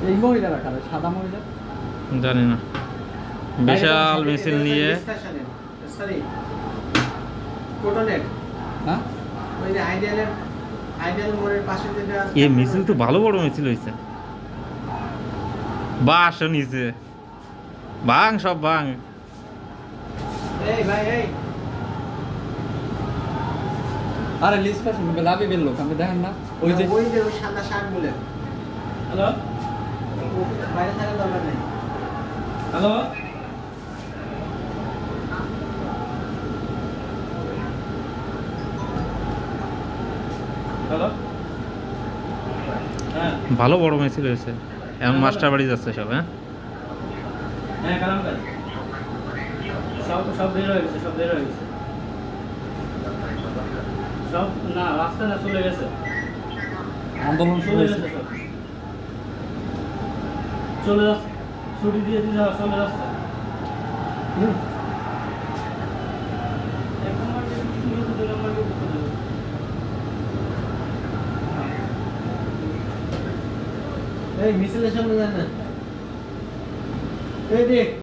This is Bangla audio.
এই মহিলারা কারা? সাদা মহিলা জানি না। বিশাল মিছিল নিয়ে সরি কোটনের হ্যাঁ ওই যে আইডিয়াল মোড়ের পাশে যেটা এই মিছিল তো ভালো বড় মিছিল হয়েছে। বাস নিচে ভাঙ, সব ভাঙ। এই ভাই এই আরে লিস্ট ফ্যাশন লাভে বের লোক আপনি দেখেন না ওই যে ওই সাদা শার্ট বলে। হ্যালো বাইরে থাকার দরকার নেই। হ্যালো হ্যালো হ্যাঁ ভালো বড় মিছিল হয়েছে। এখন মাস্টার বাড়ি যাচ্ছে সব। হ্যাঁ হ্যাঁ কালাম ভাই সব বের হয়ে গেছে, সব বের হয়ে গেছে, সব না রাস্তা না চলে গেছে, আন্দোলন চলে গেছে, সব চলে যাচ্ছে, ছুটি দিয়ে দিতে হবে, চলে যাচ্ছে। এই মিছিলের সামনে যান না। এই দেখ